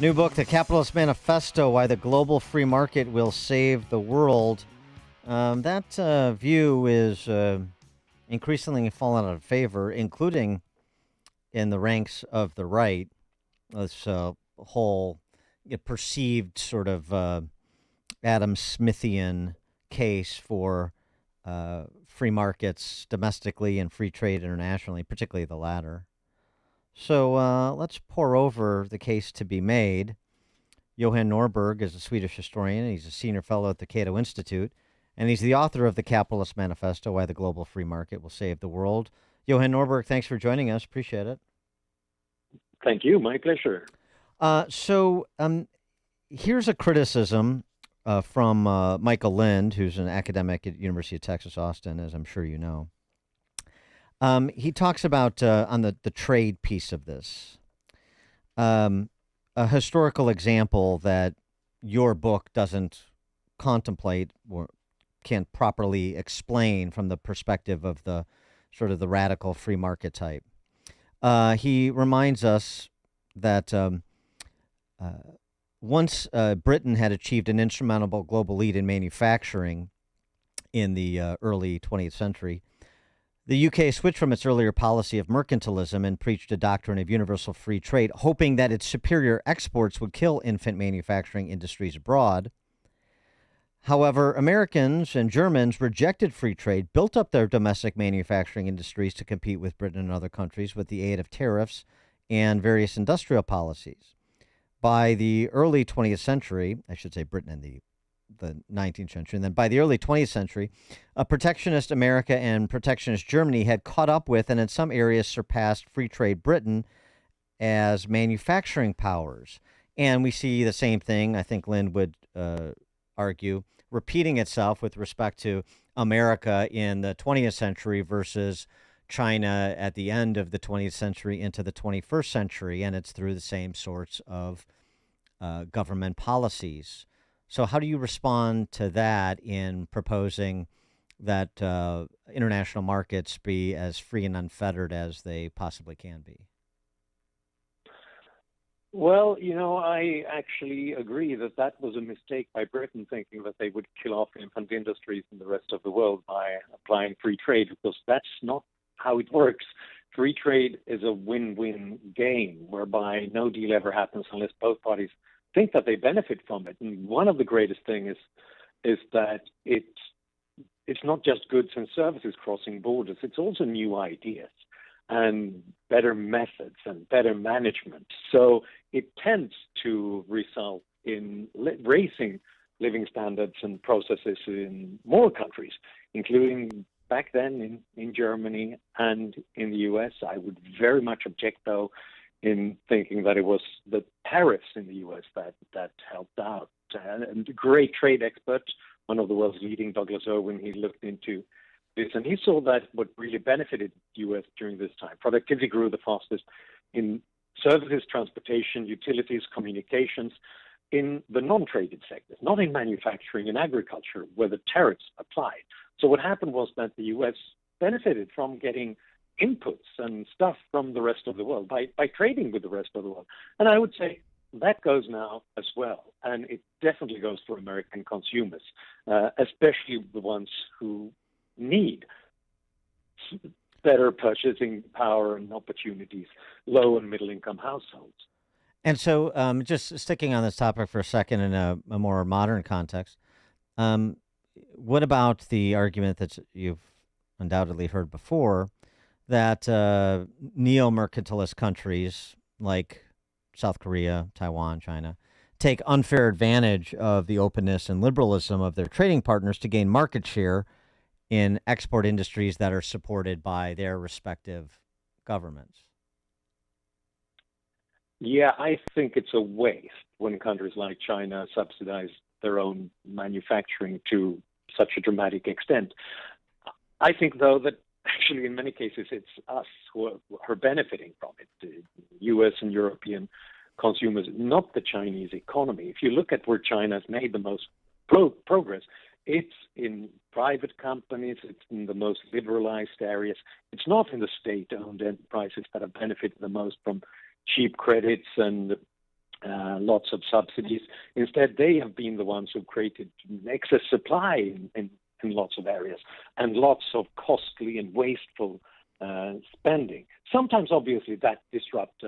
New book, The Capitalist Manifesto, Why the Global Free Market Will Save the World. That view is increasingly fallen out of favor, including in the ranks of the right. This whole perceived sort of Adam Smithian case for free markets domestically and free trade internationally, particularly the latter. So let's pour over the case to be made. Johan Norberg is a Swedish historian. He's a senior fellow at the Cato Institute, and he's the author of The Capitalist Manifesto, Why the Global Free Market Will Save the World. Johan Norberg, thanks for joining us. Appreciate it. Thank you. My pleasure. So here's a criticism from Michael Lind, who's an academic at University of Texas, Austin, as I'm sure you know. He talks about, on the trade piece of this, a historical example that your book doesn't contemplate or can't properly explain from the perspective of the sort of the radical free market type. He reminds us that once Britain had achieved an insurmountable global lead in manufacturing in the early 20th century, the UK switched from its earlier policy of mercantilism and preached a doctrine of universal free trade, hoping that its superior exports would kill infant manufacturing industries abroad. However, Americans and Germans rejected free trade, built up their domestic manufacturing industries to compete with Britain and other countries with the aid of tariffs and various industrial policies. By the early 20th century, I should say Britain in the 19th century, and then by the early 20th century, protectionist America and protectionist Germany had caught up with and in some areas surpassed free trade Britain as manufacturing powers. And we see the same thing, I think Lind would argue, repeating itself with respect to America in the 20th century versus China at the end of the 20th century into the 21st century, and it's through the same sorts of government policies. So how do you respond to that in proposing that international markets be as free and unfettered as they possibly can be? Well, I actually agree that was a mistake by Britain, thinking that they would kill off infant industries in the rest of the world by applying free trade, because that's not how it works. Free trade is a win-win game whereby no deal ever happens unless both parties think that they benefit from it. And one of the greatest things is that it's not just goods and services crossing borders, it's also new ideas and better methods and better management. So it tends to result in raising living standards and processes in more countries, including back then in Germany and in the US. I would very much object, though, in thinking that it was the tariffs in the U.S. that helped out. And a great trade expert, one of the world's leading, Douglas Irwin, he looked into this, and he saw that what really benefited the U.S. during this time, productivity grew the fastest in services, transportation, utilities, communications, in the non-traded sectors, not in manufacturing and agriculture, where the tariffs applied. So what happened was that the U.S. benefited from getting inputs and stuff from the rest of the world by trading with the rest of the world. And I would say that goes now as well. And it definitely goes for American consumers, especially the ones who need better purchasing power and opportunities, low and middle income households. And so just sticking on this topic for a second in a more modern context, what about the argument that you've undoubtedly heard before, that neo-mercantilist countries like South Korea, Taiwan, China, take unfair advantage of the openness and liberalism of their trading partners to gain market share in export industries that are supported by their respective governments? Yeah, I think it's a waste when countries like China subsidize their own manufacturing to such a dramatic extent. I think, though, that actually, in many cases, it's us who are benefiting from it, the U.S. and European consumers, not the Chinese economy. If you look at where China has made the most progress, it's in private companies, it's in the most liberalized areas. It's not in the state-owned enterprises that have benefited the most from cheap credits and lots of subsidies. Instead, they have been the ones who created excess supply in lots of areas and lots of costly and wasteful spending. Sometimes, obviously, that disrupts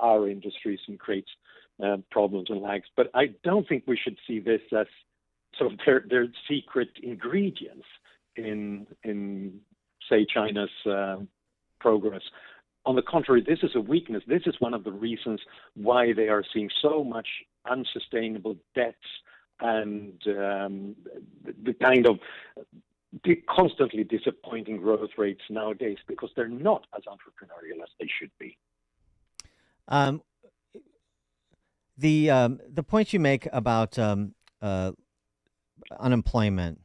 our industries and creates problems and lags. But I don't think we should see this as sort of their secret ingredients in say, China's progress. On the contrary, this is a weakness. This is one of the reasons why they are seeing so much unsustainable debts and the kind of the constantly disappointing growth rates nowadays, because they're not as entrepreneurial as they should be. Um, the points you make about unemployment,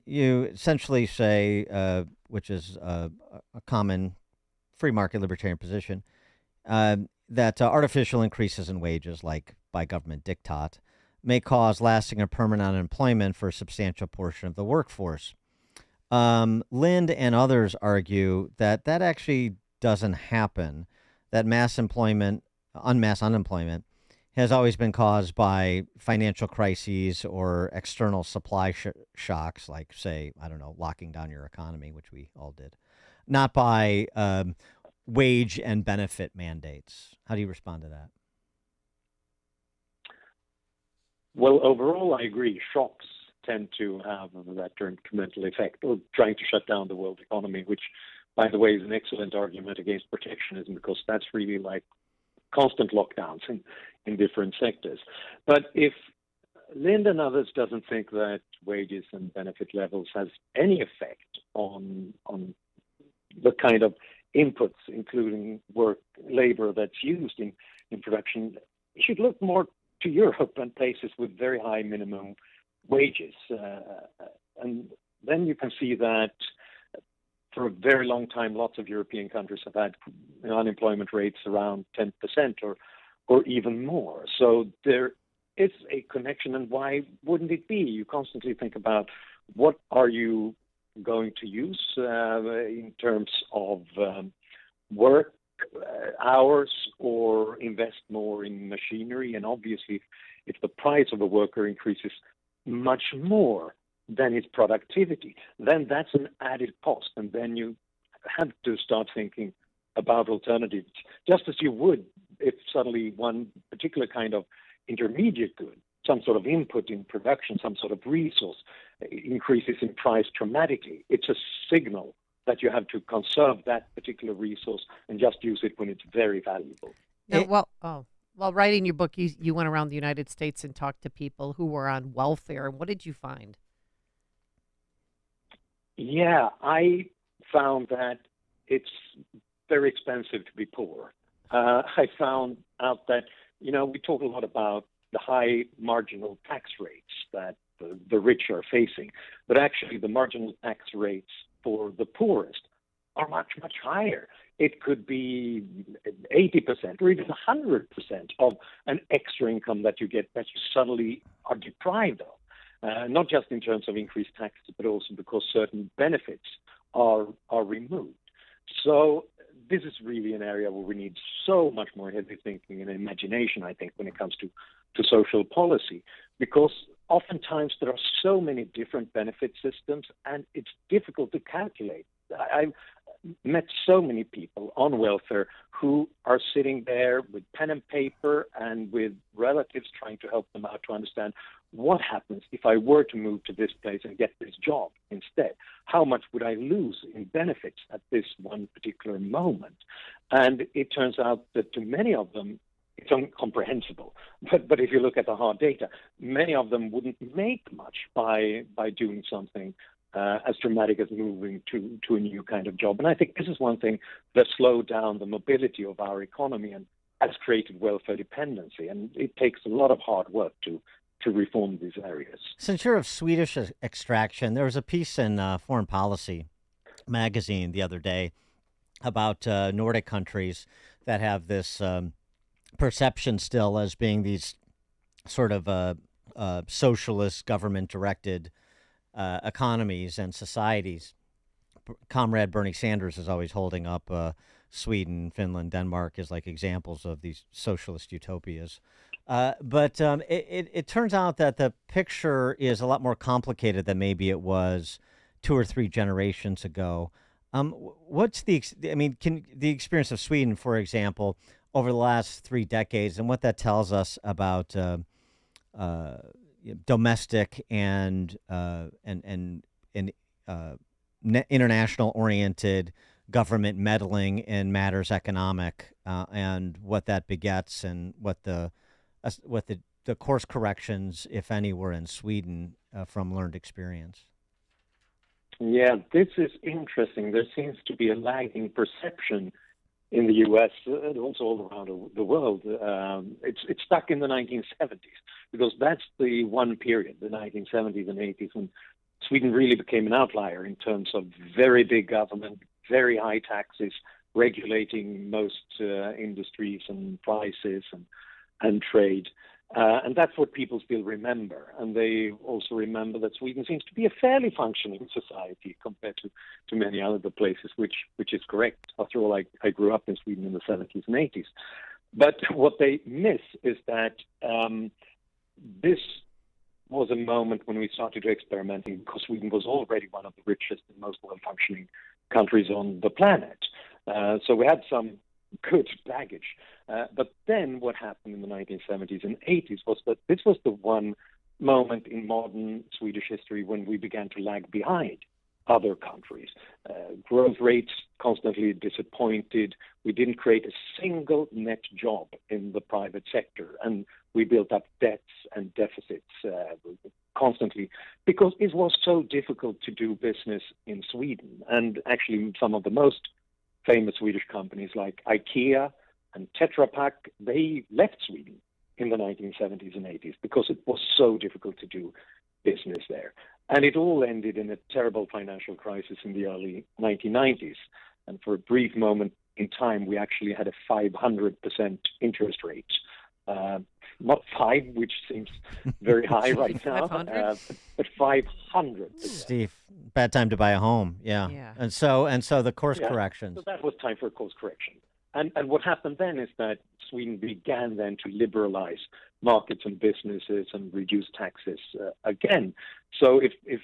you essentially say, which is a common free market libertarian position, that artificial increases in wages, like by government diktat, may cause lasting or permanent unemployment for a substantial portion of the workforce. Lind and others argue that that actually doesn't happen, that unmass unemployment, has always been caused by financial crises or external supply shocks, like, say, I don't know, locking down your economy, which we all did, not by wage and benefit mandates. How do you respond to that? Well, overall, I agree. Shocks tend to have that detrimental effect, or trying to shut down the world economy, which, by the way, is an excellent argument against protectionism, because that's really like constant lockdowns in different sectors. But if Lind and others doesn't think that wages and benefit levels has any effect on the kind of inputs, including labor that's used in production, you should look more to Europe and places with very high minimum wages. And then you can see that for a very long time, lots of European countries have had unemployment rates around 10% or even more. So there is a connection, and why wouldn't it be? You constantly think about what are you going to use in terms of work hours, or invest more in machinery. And obviously, if the price of a worker increases much more than his productivity, then that's an added cost. And then you have to start thinking about alternatives, just as you would if suddenly one particular kind of intermediate good, some sort of input in production, some sort of resource, increases in price dramatically. It's a signal that you have to conserve that particular resource and just use it when it's very valuable. Now, while writing your book, you went around the United States and talked to people who were on welfare. What did you find? Yeah, I found that it's very expensive to be poor. I found out that, we talk a lot about the high marginal tax rates that the rich are facing, but actually the marginal tax rates for the poorest are much, much higher. It could be 80% or even 100% of an extra income that you get that you suddenly are deprived of, not just in terms of increased taxes, but also because certain benefits are removed. So this is really an area where we need so much more heavy thinking and imagination, I think, when it comes to social policy, because oftentimes there are so many different benefit systems and it's difficult to calculate. I've met so many people on welfare who are sitting there with pen and paper and with relatives trying to help them out to understand what happens if I were to move to this place and get this job instead. How much would I lose in benefits at this one particular moment? And it turns out that to many of them, it's incomprehensible. But if you look at the hard data, many of them wouldn't make much by doing something as dramatic as moving to a new kind of job. And I think this is one thing that slowed down the mobility of our economy and has created welfare dependency. And it takes a lot of hard work to reform these areas. Since you're of Swedish extraction, there was a piece in Foreign Policy magazine the other day about Nordic countries that have this perception still as being these sort of socialist government-directed economies and societies. Comrade Bernie Sanders is always holding up Sweden, Finland, Denmark as like examples of these socialist utopias. But it turns out that the picture is a lot more complicated than maybe it was 2 or 3 generations ago. What's can the experience of Sweden, for example, over the last 3 decades, and what that tells us about uh, domestic and international oriented government meddling in matters economic, and what that begets, and what the course corrections, if any, were in Sweden from learned experience. Yeah, this is interesting. There seems to be a lagging perception in the U.S. And also all around the world. It's stuck in the 1970s because that's the one period, the 1970s and 80s, when Sweden really became an outlier in terms of very big government, very high taxes, regulating most industries and prices and trade. And that's what people still remember. And they also remember that Sweden seems to be a fairly functioning society compared to many other places, which is correct. After all, I grew up in Sweden in the 70s and 80s. But what they miss is that this was a moment when we started experimenting, because Sweden was already one of the richest and most well-functioning countries on the planet. So we had some good baggage. But then what happened in the 1970s and 80s was that this was the one moment in modern Swedish history when we began to lag behind other countries. Growth rates constantly disappointed. We didn't create a single net job in the private sector, and we built up debts and deficits constantly because it was so difficult to do business in Sweden. And actually, some of the most famous Swedish companies like IKEA and Tetra Pak, they left Sweden in the 1970s and 80s because it was so difficult to do business there. And it all ended in a terrible financial crisis in the early 1990s. And for a brief moment in time, we actually had a 500% interest rate. Not 5, which seems very high right now, but 500%. Steve, bad time to buy a home. Yeah. And so the course corrections. So that was time for a course correction. And what happened then is that Sweden began then to liberalize markets and businesses and reduce taxes again. So if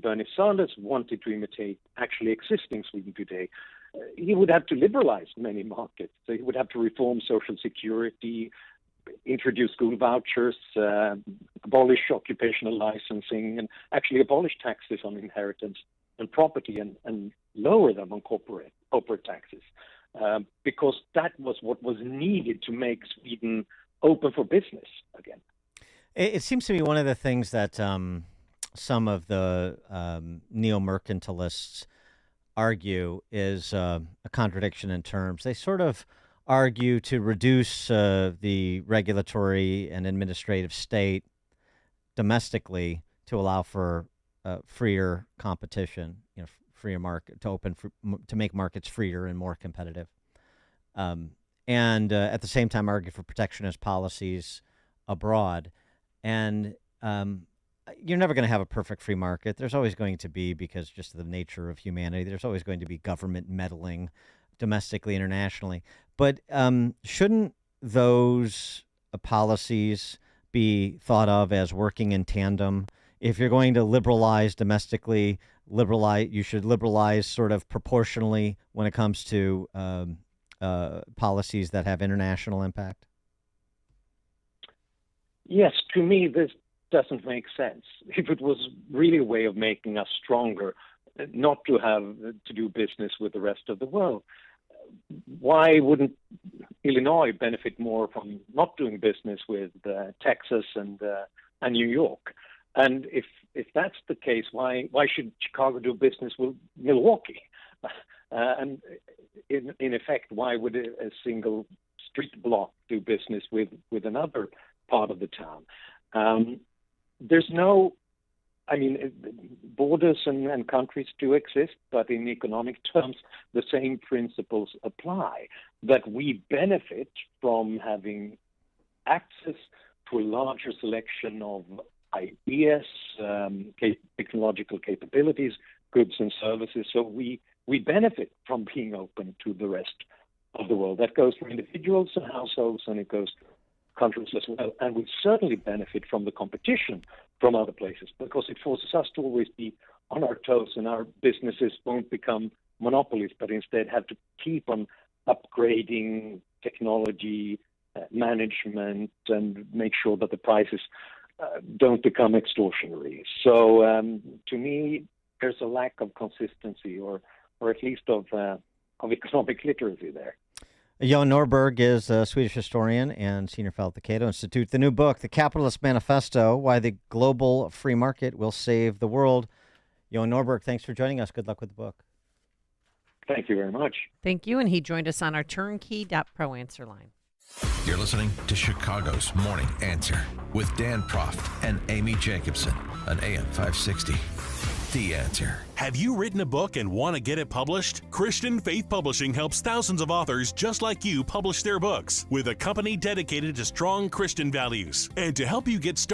Bernie Sanders wanted to imitate actually existing Sweden today, he would have to liberalize many markets. So he would have to reform social security, introduce school vouchers, abolish occupational licensing, and actually abolish taxes on inheritance and property and lower them on corporate taxes. Because that was what was needed to make Sweden open for business again. It seems to me one of the things that some of the neo-mercantilists argue is a contradiction in terms. They sort of argue to reduce the regulatory and administrative state domestically to allow for freer competition, freer market, to make markets freer and more competitive, and at the same time argue for protectionist policies abroad. And you're never going to have a perfect free market. There's always going to be, because just of the nature of humanity, there's always going to be government meddling domestically, internationally. But shouldn't those policies be thought of as working in tandem? If you're going to liberalize domestically, you should liberalize sort of proportionally when it comes to policies that have international impact. Yes, to me, this doesn't make sense. If it was really a way of making us stronger, not to have to do business with the rest of the world, why wouldn't Illinois benefit more from not doing business with Texas and New York? And if that's the case, why should Chicago do business with Milwaukee? And in effect, why would a single street block do business with another part of the town? There's no, borders and countries do exist, but in economic terms, the same principles apply, that we benefit from having access to a larger selection of ideas, technological capabilities, goods and services. So we benefit from being open to the rest of the world. That goes for individuals and households, and it goes for countries as well. And we certainly benefit from the competition from other places because it forces us to always be on our toes, and our businesses won't become monopolies, but instead have to keep on upgrading technology, management, and make sure that the prices don't become extortionary. So to me, there's a lack of consistency, or at least of economic literacy there. Johan Norberg is a Swedish historian and senior fellow at the Cato Institute. The new book, The Capitalist Manifesto, Why the Global Free Market Will Save the World. Johan Norberg, thanks for joining us. Good luck with the book. Thank you very much. Thank you. And he joined us on our turnkey.pro answer line. You're listening to Chicago's Morning Answer with Dan Proft and Amy Jacobson on AM 560. The Answer. Have you written a book and want to get it published? Christian Faith Publishing helps thousands of authors just like you publish their books with a company dedicated to strong Christian values. And to help you get started,